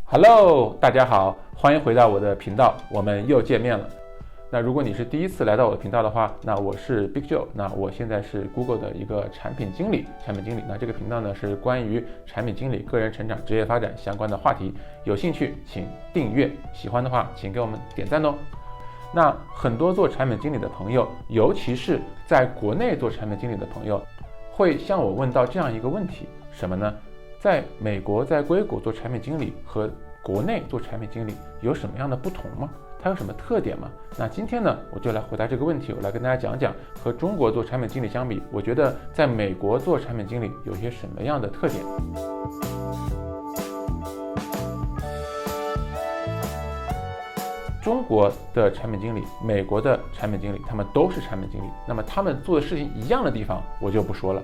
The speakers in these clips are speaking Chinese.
Hello，大家好，欢迎回到我的频道，我们又见面了。那如果你是第一次来到我的频道的话，那我是 Big Joe，那我现在是 Google 的一个产品经理。那这个频道呢是关于产品经理、个人成长、职业发展相关的话题。有兴趣请订阅，喜欢的话请给我们点赞哦。那很多做产品经理的朋友，尤其是在国内做产品经理的朋友，会向我问到这样一个问题，什么呢？在美国，在硅谷做产品经理和国内做产品经理有什么样的不同吗？它有什么特点吗？那今天呢，我就来回答这个问题，我来跟大家讲讲和中国做产品经理相比，我觉得在美国做产品经理有些什么样的特点。中国的产品经理，美国的产品经理，他们都是产品经理。那么他们做的事情一样的地方，我就不说了。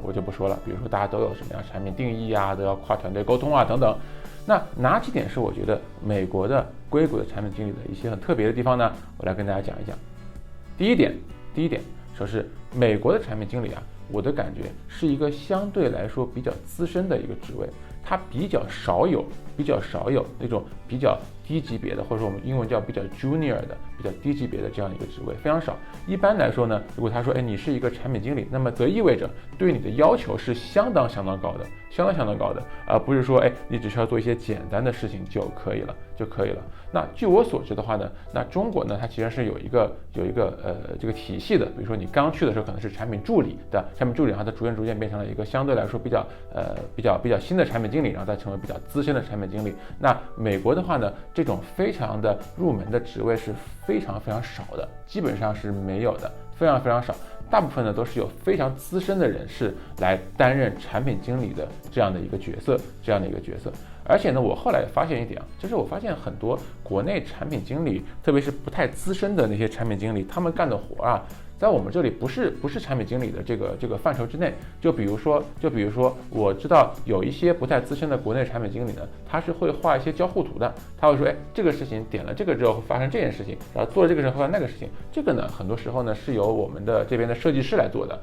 比如说大家都有什么样产品定义啊，都要跨团队沟通啊等等。那哪几点是我觉得美国的硅谷的产品经理的一些很特别的地方呢？我来跟大家讲一讲。第一点，说是美国的产品经理啊，我的感觉是一个相对来说比较资深的一个职位，它比较少有那种比较低级别的，或者说我们英文叫比较 junior 的、比较低级别的这样一个职位，非常少。一般来说呢，如果他说，你是一个产品经理，那么则意味着对你的要求是相当高的，而不是说，你只需要做一些简单的事情就可以了。那据我所知的话呢，那中国呢，它其实是有一个这个体系的。比如说你刚去的时候可能是产品助理的，产品助理，然后它逐渐变成了一个相对来说比较新的产品经理，然后再成为比较资深的产品经理。那美国的话呢，这种非常的入门的职位是非常少的，基本上是没有的，非常少。大部分呢都是有非常资深的人士来担任产品经理的这样的一个角色。而且呢，我后来发现一点啊，就是我发现很多国内产品经理，特别是不太资深的那些产品经理，他们干的活啊，在我们这里不是产品经理的这个范畴之内。就比如说，我知道有一些不太资深的国内产品经理呢，他是会画一些交互图的。他会说，这个事情点了这个之后会发生这件事情，然后做了这个之后会发生那个事情。这个呢，很多时候呢是由我们的这边的设计师来做的。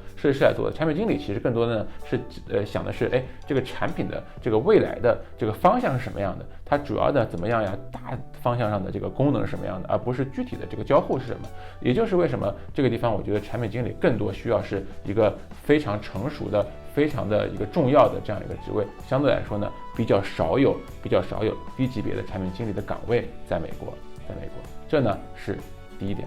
产品经理其实更多的呢是想的是，这个产品的这个未来的这个方向是什么样的，它主要的怎么样呀？大方向上的这个功能是什么样的，而不是具体的这个交互是什么。也就是为什么这个地方我觉得产品经理更多需要是一个非常成熟的、非常的一个重要的这样一个职位。相对来说呢，比较少有低级别的产品经理的岗位在美国。这呢是第一点。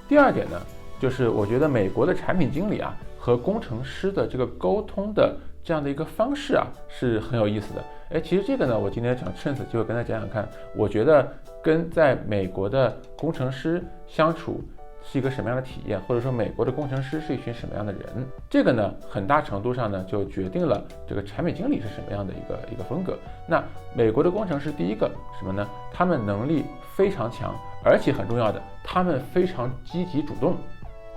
第二点呢，就是我觉得美国的产品经理啊和工程师的这个沟通的这样的一个方式啊是很有意思的。其实这个呢，我今天想趁此机会跟大家讲讲看，我觉得跟在美国的工程师相处是一个什么样的体验，或者说美国的工程师是一群什么样的人。这个呢，很大程度上呢就决定了这个产品经理是什么样的一个风格。那美国的工程师第一个什么呢？他们能力非常强，而且很重要的，他们非常积极主动。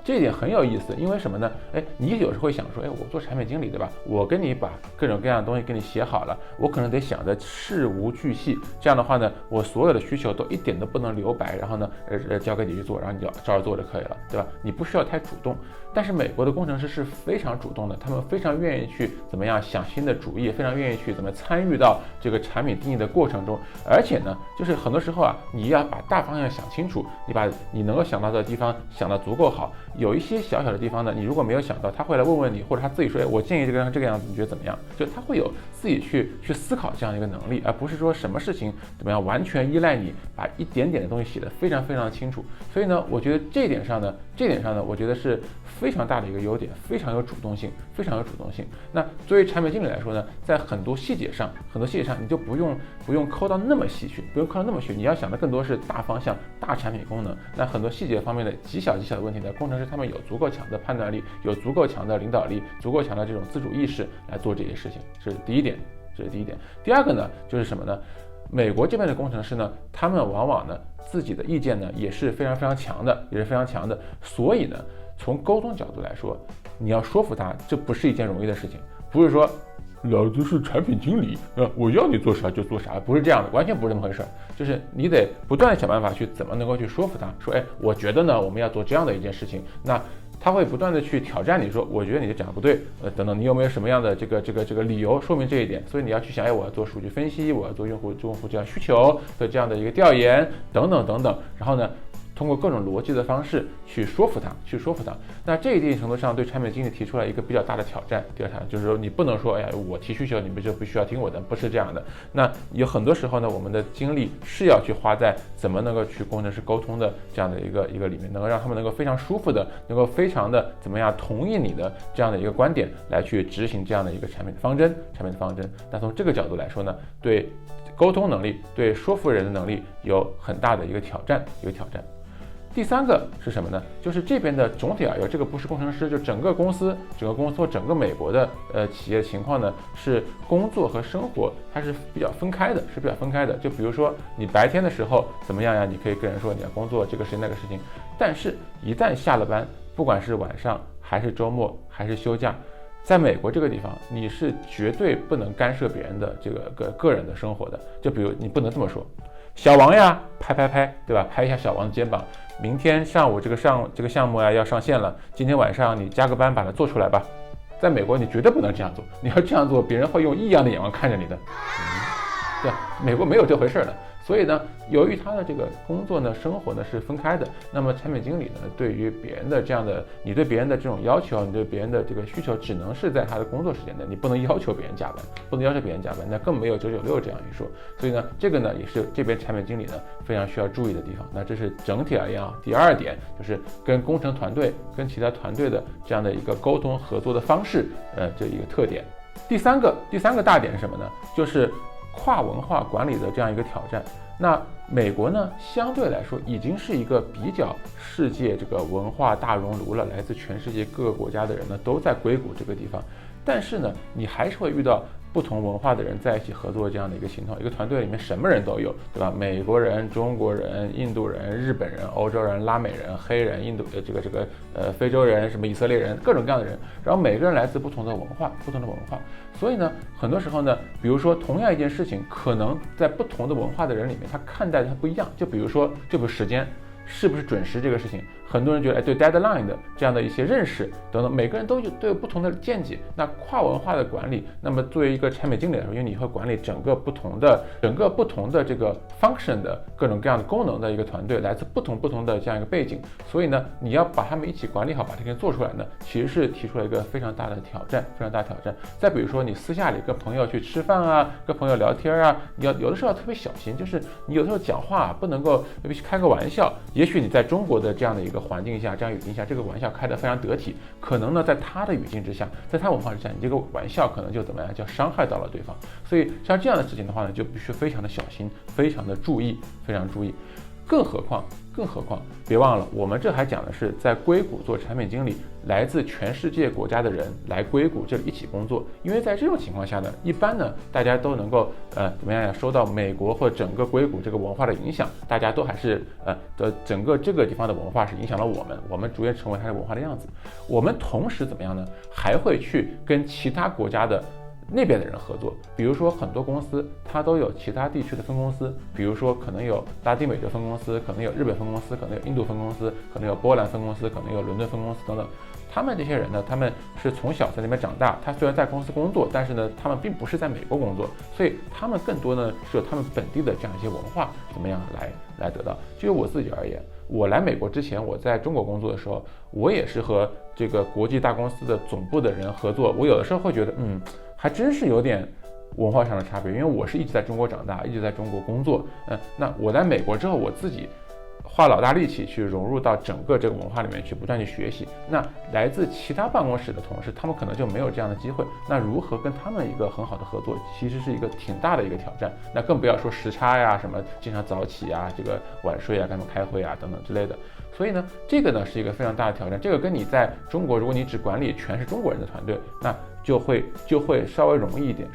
这一点很有意思，因为什么呢？你有时候会想说，我做产品经理对吧？我跟你把各种各样的东西给你写好了，我可能得想的事无巨细。这样的话呢，我所有的需求都一点都不能留白，然后呢，交给你去做，然后你就照着做就可以了，对吧？你不需要太主动。但是美国的工程师是非常主动的，他们非常愿意去怎么样想新的主意，非常愿意去怎么参与到这个产品定义的过程中。而且呢，就是很多时候啊，你要把大方向想清楚，你把你能够想到的地方想得足够好。有一些小的地方呢，你如果没有想到，他会来问你，或者他自己说，我建议这个样子，你觉得怎么样？就他会有自己去思考这样一个能力，而不是说什么事情怎么样完全依赖你把一点点的东西写得非常的清楚。所以呢，我觉得这一点上呢，我觉得是非常大的一个优点，非常有主动性。那作为产品经理来说呢，在很多细节上你就不用抠到那么细去，你要想的更多是大方向、大产品功能。那很多细节方面的极小的问题呢，工程师他们有足够强的判断力，有足够强的领导力，足够强的这种自主意识来做这些事情。这是第一点。第二个呢，就是什么呢？美国这边的工程师呢，他们往往呢自己的意见呢也是非常强的，所以呢，从沟通角度来说，你要说服他，这不是一件容易的事情。不是说老子是产品经理，我要你做啥就做啥，不是这样的，完全不是这么回事。就是你得不断的想办法去怎么能够去说服他，说，我觉得呢，我们要做这样的一件事情。那他会不断的去挑战你说，我觉得你这讲的不对，等等，你有没有什么样的这个理由说明这一点？所以你要去想，我要做数据分析，我要做用户这样需求的这样的一个调研，等等等等，然后呢，通过各种逻辑的方式去说服他。那这一定程度上对产品经理提出来一个比较大的挑战。第二条就是说，你不能说，我提需求，你们就必须要听我的，不是这样的。那有很多时候呢，我们的精力是要去花在怎么能够去工程师沟通的这样的一个里面，能够让他们能够非常舒服的，能够非常的怎么样同意你的这样的一个观点来去执行这样的一个产品的方针。那从这个角度来说呢，对沟通能力、对说服人的能力有很大的一个挑战。第三个是什么呢？就是这边的总体而言，这个不是工程师，就整个公司或整个美国的企业情况呢，是工作和生活它是比较分开的，就比如说你白天的时候怎么样呀？你可以跟人说你要工作这个事情那个事情，但是一旦下了班，不管是晚上还是周末还是休假，在美国这个地方，你是绝对不能干涉别人的这个人的生活的。就比如你不能这么说，小王呀，拍，对吧？拍一下小王的肩膀。明天上午这个项目要上线了，今天晚上你加个班把它做出来吧。在美国你绝对不能这样做，你要这样做，别人会用异样的眼光看着你的。对，美国没有这回事的。所以呢，由于他的这个工作呢、生活呢是分开的，那么产品经理呢，对于别人的这样的，你对别人的这种要求，你对别人的这个需求，只能是在他的工作时间内，你不能要求别人加班，那更没有996这样一说。所以呢，这个呢也是这边产品经理呢非常需要注意的地方。那这是整体而言啊，第二点就是跟工程团队、跟其他团队的这样的一个沟通合作的方式，这一个特点。第三个大点是什么呢？就是跨文化管理的这样一个挑战。那美国呢，相对来说已经是一个比较世界这个文化大熔炉了，来自全世界各个国家的人呢都在硅谷这个地方。但是呢，你还是会遇到不同文化的人在一起合作这样的一个情况。一个团队里面什么人都有，对吧？美国人、中国人、印度人、日本人、欧洲人、拉美人、黑人、非洲人、什么以色列人，各种各样的人。然后每个人来自不同的文化。所以呢，很多时候呢，比如说同样一件事情，可能在不同的文化的人里面，他看待它不一样。就比如时间是不是准时这个事情，很多人觉得对 deadline 的这样的一些认识等等，每个人都有不同的见解。那跨文化的管理，那么作为一个产品经理来说，因为你会管理整个不同的这个 function 的各种各样的功能的一个团队，来自不同的这样一个背景，所以呢，你要把他们一起管理好，把这个事情做出来呢，其实是提出了一个非常大的挑战。再比如说你私下里跟朋友去吃饭啊，跟朋友聊天啊，你有的时候要特别小心，就是你有的时候讲话不能够开个玩笑。也许你在中国的这样的一个环境下，这样语境下，这个玩笑开得非常得体，可能呢在他的语境之下，在他文化之下，你这个玩笑可能就怎么样，就伤害到了对方。所以像这样的事情的话呢，就必须非常的小心，非常注意。更何况，别忘了，我们这还讲的是在硅谷做产品经理，来自全世界国家的人来硅谷这里一起工作。因为在这种情况下呢，一般呢大家都能够怎么样呀，受到美国或整个硅谷这个文化的影响，大家都还是整个这个地方的文化是影响了我们逐渐成为它的文化的样子。我们同时怎么样呢？还会去跟其他国家的那边的人合作。比如说很多公司它都有其他地区的分公司，比如说可能有拉丁美洲分公司，可能有日本分公司，可能有印度分公司，可能有波兰分公司，可能有伦敦分公司等等。他们这些人呢，他们是从小在那边长大，他虽然在公司工作，但是呢，他们并不是在美国工作，所以他们更多呢是有他们本地的这样一些文化怎么样来得到。就于我自己而言，我来美国之前，我在中国工作的时候，我也是和这个国际大公司的总部的人合作，我有的时候会觉得还真是有点文化上的差别，因为我是一直在中国长大，一直在中国工作，那我来美国之后，我自己花老大力气去融入到整个这个文化里面去，不断去学习。那来自其他办公室的同事，他们可能就没有这样的机会。那如何跟他们一个很好的合作，其实是一个挺大的一个挑战。那更不要说时差呀，什么经常早起啊，这个晚睡啊，跟他们开会啊等等之类的。所以呢，这个呢是一个非常大的挑战。这个跟你在中国，如果你只管理全是中国人的团队，那就会稍微容易一点。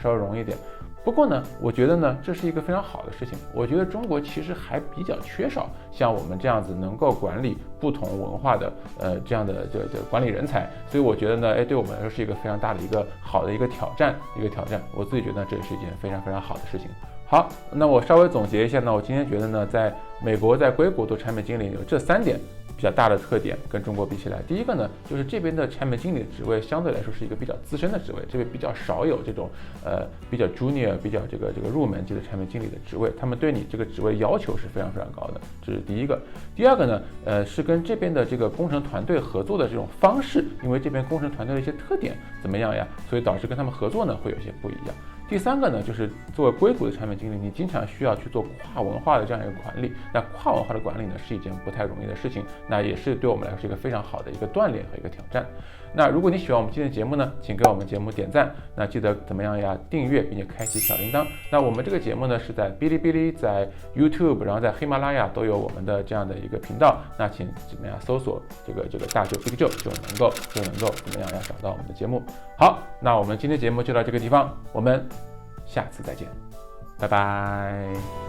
不过呢，我觉得呢，这是一个非常好的事情。我觉得中国其实还比较缺少像我们这样子能够管理不同文化的这样的管理人才。所以我觉得呢，对我们来说是一个非常大的一个好的一个挑战。我自己觉得这是一件非常非常好的事情。好，那我稍微总结一下呢，我今天觉得呢，在美国在硅谷做产品经理有这3点比较大的特点跟中国比起来，第一个呢，就是这边的产品经理的职位相对来说是一个比较资深的职位，这边比较少有这种比较 junior 比较这个入门级的产品经理的职位，他们对你这个职位要求是非常非常高的，这是第一个。第二个呢，是跟这边的这个工程团队合作的这种方式，因为这边工程团队的一些特点怎么样呀，所以导致跟他们合作呢会有些不一样。第三个呢，就是作为硅谷的产品经理，你经常需要去做跨文化的这样一个管理。那跨文化的管理呢，是一件不太容易的事情，那也是对我们来说是一个非常好的一个锻炼和一个挑战。那如果你喜欢我们今天的节目呢，请给我们节目点赞，那记得怎么样呀？订阅并且开启小铃铛。那我们这个节目呢是在哔哩哔哩、在 YouTube， 然后在喜马拉雅都有我们的这样的一个频道。那请怎么样搜索这个大舅 Big Joe 就能够怎么样呀找到我们的节目。好，那我们今天节目就到这个地方，我们下次再见，拜拜。